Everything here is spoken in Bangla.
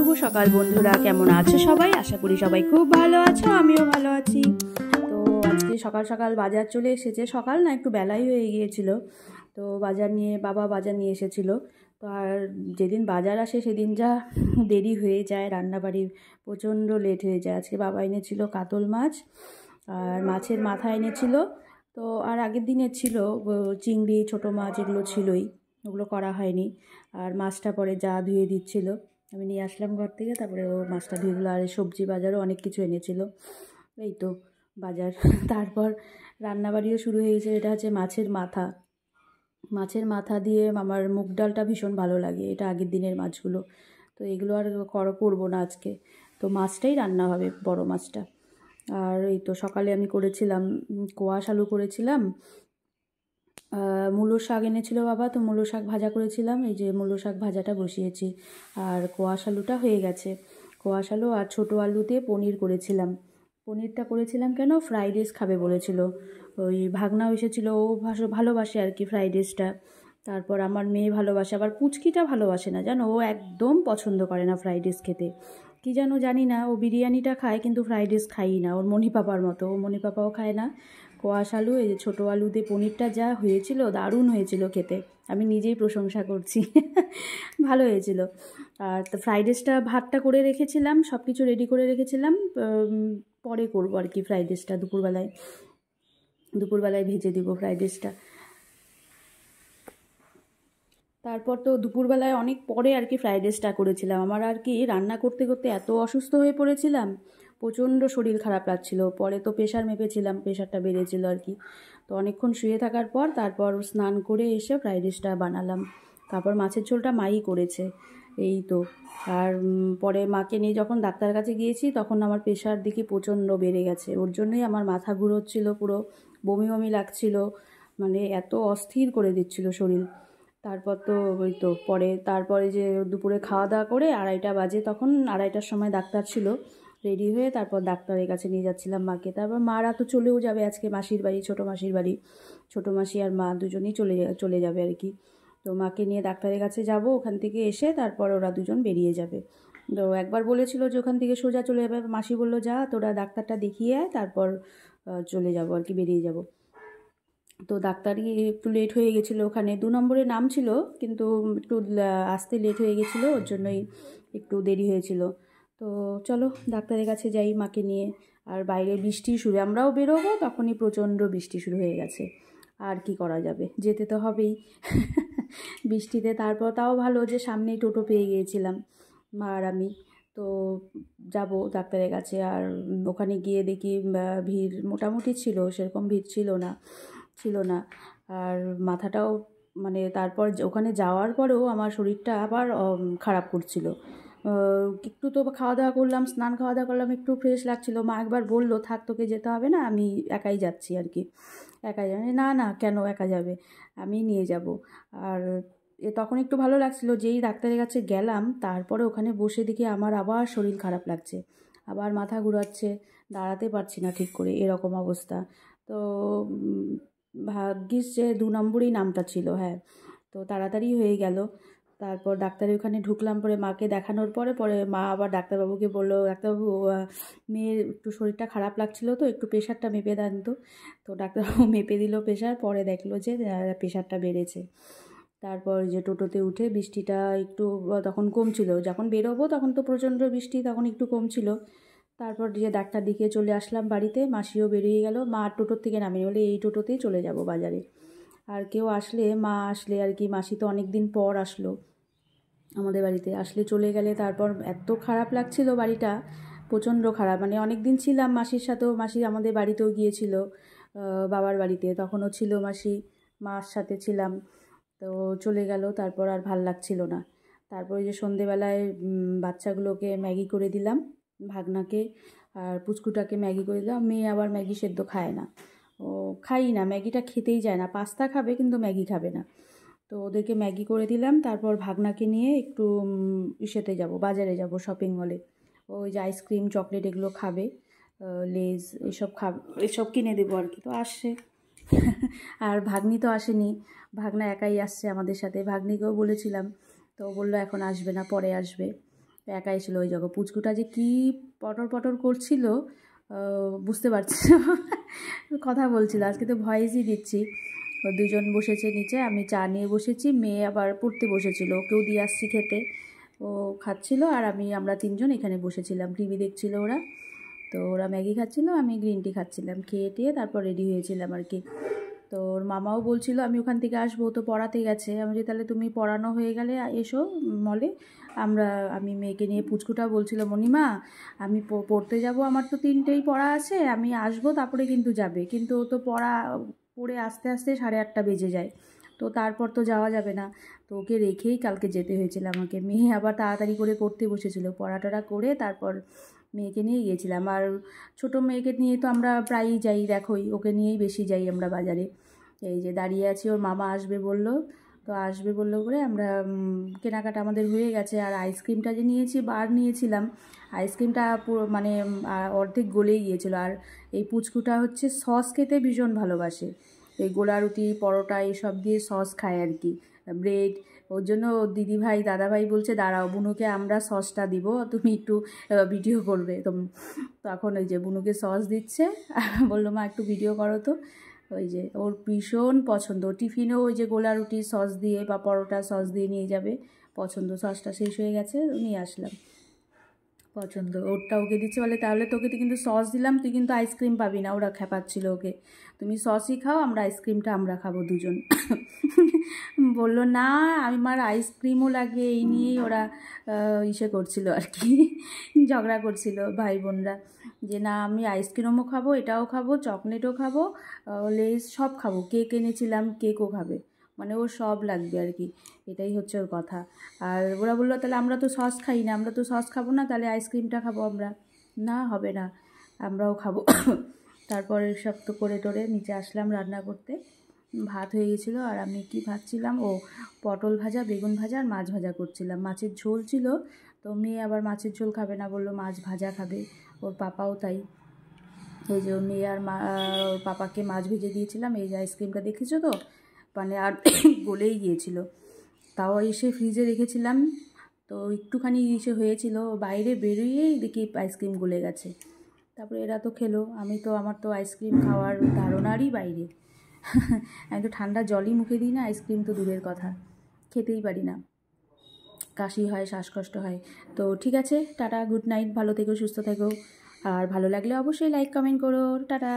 শুভ সকাল বন্ধুরা, কেমন আছো সবাই? আশা করি সবাই খুব ভালো আছো, আমিও ভালো আছি। তো আজকে সকাল সকাল বাজার চলে এসেছে, সকাল না একটু বেলাই হয়ে গিয়েছিল। তো বাবা বাজার নিয়ে এসেছিলো। তো আর যেদিন বাজার আসে সেদিন যা দেরি হয়ে যায়, রান্নাবাড়ি প্রচণ্ড লেট হয়ে যায়। আজকে বাবা এনেছিল কাতল মাছ আর মাছের মাথা এনেছিল। তো আর আগের দিনের ছিল চিংড়ি, ছোটো মাছ, এগুলো ছিলই, ওগুলো করা হয়নি। আর মাছটা পরে যা ধুয়ে দিচ্ছিল, আমি নিয়ে আসলাম ঘর থেকে, তারপরে ও মাছটা ধুয়ে দিল। আর সবজি বাজারও অনেক কিছু এনেছিল, এই তো বাজার। তারপর রান্নাবাড়িও শুরু হয়ে গেছে। এটা হচ্ছে মাছের মাথা দিয়ে আমার মুগ ডালটা ভীষণ ভালো লাগে, এটা আগের দিনের মাছগুলো। তো এগুলো আর করবো না আজকে, তো মাছটাই রান্না হবে, বড় মাছটা। আর এই তো সকালে আমি করেছিলাম কোয়াশ আলু করেছিলাম, মূলো শাক এনেছিল বাবা, তো মূলো শাক ভাজা করেছিলাম। এই যে মূলো শাক ভাজাটা বসিয়েছি, আর কোয়াশ আলুটা হয়ে গেছে। কোয়াশ আলু আর ছোটো আলু দিয়ে পনির করেছিলাম। পনিরটা করেছিলাম কেন, ফ্রাইড রাইস খাবে বলেছিল। ওই ভাগনাও এসেছিলো, ও ভালোবাসে আর কি ফ্রাইড রাইসটা। তারপর আমার মেয়ে ভালোবাসে, আবার পুচকিটা ভালোবাসে না জানো, ও একদম পছন্দ করে না ফ্রাইড রাইস খেতে। কী যেন জানি না, ও বিরিয়ানিটা খায় কিন্তু ফ্রাইড রাইস খাই না, ওর মনি পাপার মতো। ও মনি পাপাও খায় না। কোয়াশ আলু, এই যে ছোটো আলু দিয়ে পনিরটা যা হয়েছিল, দারুণ হয়েছিল খেতে, আমি নিজেই প্রশংসা করছি। ভালো হয়েছিল। আর তো ফ্রাইড রাইসটা, ভাতটা করে রেখেছিলাম, সব কিছু রেডি করে রেখেছিলাম, পরে করবো আর কি ফ্রাইড রাইসটা, দুপুরবেলায় ভেজে দিব ফ্রাইড রাইসটা। তারপর তো দুপুরবেলায় অনেক পরে আর কি ফ্রাইড রাইসটা করেছিলাম। আমার আর কি রান্না করতে করতে এত অসুস্থ হয়ে পড়েছিলাম, প্রচণ্ড শরীর খারাপ লাগছিল। পরে তো প্রেশার মেপেছিলাম, প্রেশারটা বেড়েছিল আর কি। তো অনেকক্ষণ শুয়ে থাকার পর তারপর স্নান করে এসে ফ্রাইড রাইসটা বানালাম। তারপর মাছের ঝোলটা মাই করেছে, এই তো। আর পরে মাকে নিয়ে যখন ডাক্তারের কাছে গিয়েছি, তখন আমার প্রেশার দিকে প্রচণ্ড বেড়ে গেছে। ওর জন্যই আমার মাথা ঘুরোচ্ছিল, পুরো বমি বমি লাগছিল, মানে এত অস্থির করে দিচ্ছিল শরীর। তারপর তো ওই তো তারপরে যে দুপুরে খাওয়া দাওয়া করে 2:30 বাজে, তখন 2:30টার সময় ডাক্তার ছিল, রেডি হয়ে তারপর ডাক্তারের কাছে নিয়ে যাচ্ছিলাম মাকে। তারপর মারা তো চলেও যাবে আজকে মাসির বাড়ি, ছোটো মাসির বাড়ি। ছোটো মাসি আর মা দুজনেই চলে যাবে আর কি। তো মাকে নিয়ে ডাক্তারের কাছে যাব, ওখান থেকে এসে তারপর ওরা দুজন বেরিয়ে যাবে। তো একবার বলেছিল যে ওখান থেকে সোজা চলে যাবে, মাসি বললো যা তোরা ডাক্তারটা দেখিয়ে আয়, তারপর চলে যাব আর কি, বেরিয়ে যাব। তো ডাক্তারই একটু লেট হয়ে গেছিলো, ওখানে 2 নম্বরে নাম ছিল, কিন্তু একটু আসতে লেট হয়ে গেছিলো, ওর জন্যই একটু দেরি হয়েছিল। তো চলো ডাক্তারের কাছে যাই মাকে নিয়ে। আর বাইরে বৃষ্টি শুরু, আমরাও বেরোবো, তখনই প্রচণ্ড বৃষ্টি শুরু হয়ে গেছে। আর কি করা যাবে, যেতে তো হবেই বৃষ্টিতে। তারপর তাও ভালো যে সামনেই টোটো পেয়ে গিয়েছিলাম মা আর আমি। তো যাব ডাক্তারের কাছে। আর ওখানে গিয়ে দেখি ভিড় মোটামুটি ছিল, সেরকম ভিড় ছিল না। আর মাথাটাও, মানে তারপর ওখানে যাওয়ার পরেও আমার শরীরটা আবার খারাপ করছিল। একটু তো খাওয়া দাওয়া করলাম, খাওয়া দাওয়া করলাম, একটু ফ্রেশ লাগছিলো। মা একবার বললো থাক তোকে যেতে হবে না, আমি একাই যাচ্ছি আর কি। একাই যাবে না, না কেন একা যাবে, আমি নিয়ে যাব। আর তখন একটু ভালো লাগছিল। যেই ডাক্তারের কাছে গেলাম, তারপরে ওখানে বসে দেখি আমার আবার শরীর খারাপ লাগছে, আবার মাথা ঘোরাচ্ছে, দাঁড়াতে পারছি না ঠিক করে, এরকম অবস্থা। তো ভাগ্যিস যে 2 নম্বরেই নামটা ছিল, হ্যাঁ। তো তাড়াতাড়ি হয়ে গেল। তারপর ডাক্তারের ওখানে ঢুকলাম, পরে মাকে দেখানোর পরে মা আবার ডাক্তারবাবুকে বললো, ডাক্তারবাবু মেয়ের একটু শরীরটা খারাপ লাগছিল, তো একটু প্রেশারটা মেপে দেন তো। তো ডাক্তারবাবু মেপে দিল প্রেশার, পরে দেখলো যে প্রেশারটা বেড়েছে। তারপর যে টোটোতে উঠে, বৃষ্টিটা একটু তখন কমছিল, যখন বেরোবো তখন তো প্রচণ্ড বৃষ্টি, তখন একটু কমছিল। তারপর যে ডাক্তার দেখিয়ে চলে আসলাম বাড়িতে, মাসিও বেরিয়ে গেল। মা টোটোর থেকে নামিয়ে বলে এই টোটোতেই চলে যাব বাজারে। আর কেউ আসলে, মা আসলে আর কি, মাসি তো অনেক দিন পর আসলো আমাদের বাড়িতে, আসলে চলে গেলে তারপর এত খারাপ লাগছিল বাড়িটা, প্রচণ্ড খারাপ। মানে অনেক দিন ছিলাম মাসির সাথেও, মাসি আমাদের বাড়িতেও গিয়েছিল, বাবার বাড়িতে, তখনও ছিল মাসি, মার সাথে ছিলাম। তো চলে গেল, তারপর আর ভাল লাগছিল না। তারপরে যে সন্ধেবেলায় বাচ্চাগুলোকে ম্যাগি করে দিলাম, ভাগনাকে আর পুচকুটাকে ম্যাগি করে দিলাম। মেয়ে আবার ম্যাগি সেদ্ধ খায় না, ও খাই না, ম্যাগিটা খেতেই যায় না, পাস্তা খাবে কিন্তু ম্যাগি খাবে না। তো ওদেরকে ম্যাগি করে দিলাম। তারপর ভাগনাকে নিয়ে একটু ইসেতে যাব, বাজারে যাব, শপিং মলে। ওই যে আইসক্রিম, চকলেট এগুলো খাবে, লেজ এসব কিনে দেবো আর কি। তো আসছে আর ভাগ্নি তো আসেনি, ভাগনা একাই আসছে আমাদের সাথে। ভাগ্নিকেও বলেছিলাম, তো বললো এখন আসবে না, পরে আসবে। একাই ছিল ওই জায়গা। পুচকুটা যে কী পটর পটর করছিল বুঝতে পারছি না, কথা বলছিল। আজকে তো ভয়েসই দিচ্ছি। ও দুজন বসেছে নিচে, আমি চা নিয়ে বসেছি, মেয়ে আবার পড়তে বসেছিল, ওকেও দিয়ে আসছি খেতে। ও খাচ্ছিল আর আমরা তিনজন এখানে বসেছিলাম, টিভি দেখছিল ওরা। তো ওরা ম্যাগি খাচ্ছিলো, আমি গ্রিন টি খাচ্ছিলাম। খেয়ে টেয়ে তারপর রেডি হয়েছিলাম আর কি। তো ওর মামাও বলছিল আমি ওখান থেকে আসবো, তো পড়াতে গেছে। আমি বলি তাহলে তুমি পড়ানো হয়ে গেলে এসো মলে, আমি মেয়েকে নিয়ে। পুচকুটা বলছিল মণিমা আমি পড়তে যাব, আমার তো 3টেই পড়া আছে, আমি আসবো তারপরে কিন্তু যাবে। কিন্তু ও তো পড়ে আস্তে আস্তে 8:30 বেজে যায়, তো তারপর তো যাওয়া যাবে না। তো ওকে রেখেই কালকে যেতে হয়েছিল আমাকে। মেয়ে আবার তাড়াতাড়ি করে পড়তে বসেছিল, পড়াটা করে তারপর মেয়েকে নিয়ে গিয়েছিলাম। আর ছোটো মেয়েকে নিয়ে তো আমরা প্রায়ই যাই, দেখোই, ওকে নিয়েই বেশি যাই আমরা বাজারে। এই যে দাঁড়িয়ে আছি, ওর মামা আসবে বললো, তো আসবে বললো করে আমরা কেনাকাটা আমাদের হয়ে গেছে। আর আইসক্রিমটা যে নিয়েছি, বার নিয়েছিলাম, আইসক্রিমটা পুরো মানে অর্ধেক গলেই গিয়েছিলো। আর এই পুচকুটা হচ্ছে সস খেতে ভীষণ ভালোবাসে, এই গোলা রুটি পরোটা এইসব দিয়ে সস খায় আর কি, ব্রেড। ওর জন্য দিদিভাই দাদাভাই বলছে দাঁড়াও বুনুকে আমরা সসটা দিব, তুমি একটু ভিডিও করবে। তো তখন ওই যে বুনুকে সস দিচ্ছে, বললো মা একটু ভিডিও করো তো। ওই যে ওর ভীষণ পছন্দ, টিফিনেও ওই যে গোলা রুটি সস দিয়ে বা পরোটা সস দিয়ে নিয়ে যাবে, পছন্দ। সসটা শেষ হয়ে গেছে, নিয়ে আসলাম, পছন্দ। ওরটা ওকে দিচ্ছে, বলে তাহলে তোকে তো কিন্তু সস দিলাম, তুই কিন্তু আইসক্রিম পাবি না। ওরা খেপাচ্ছিল ওকে, তুমি সসই খাও, আইসক্রিমটা আমরা খাবো দুজন। বললো না আমার আইসক্রিমও লাগবে, এই নিয়েই ওরা ইসে করছিল আর কি, ঝগড়া করছিল ভাই বোনরা, যে না আমি আইসক্রিমও খাবো, এটাও খাবো, চকলেটও খাবো, লেস সব খাবো, কেক এনেছিলাম কেকও খাবে, মানে ওর সব লাগবে আর কি, এটাই হচ্ছে ওর কথা। আর ওরা বললো তাহলে আমরা তো সস খাই না, আমরা তো সস খাবো না, তাহলে আইসক্রিমটা খাবো আমরা। না হবে না, আমরাও খাবো। তারপরে সব তো করে টোরে নিচে আসলাম রান্না করতে। ভাত হয়ে গেছিলো, আর আমি কি ভাজছিলাম, পটল ভাজা, বেগুন ভাজা আর মাছ ভাজা করছিলাম। মাছের ঝোল ছিল, তো মেয়ে আবার মাছের ঝোল খাবে না, বললো মাছ ভাজা খাবে, ওর পাপাও তাই। এই যে মেয়ে আর ওর পাপাকে মাছ ভেজে দিয়েছিলাম। এই যে আইসক্রিমটা দেখেছো তো, মানে আর গলেই গিয়েছিল, তাও এসে ফ্রিজে রেখেছিলাম, তো একটুখানি ইসে হয়েছিল, বাইরে বেরিয়েই দেখি আইসক্রিম গলে গেছে। তারপরে এরা তো খেলো, আমার তো আইসক্রিম খাওয়ার ধারণারই বাইরে। আমি তো ঠান্ডা জলই মুখে দিই না, আইসক্রিম তো দূরের কথা, খেতেই পারি না, কাশি হয়, শ্বাসকষ্ট হয়। তো ঠিক আছে, টাটা, গুড নাইট, ভালো থেকো, সুস্থ থেকো। আর ভালো লাগলে অবশ্যই লাইক কমেন্ট করো, টাটা।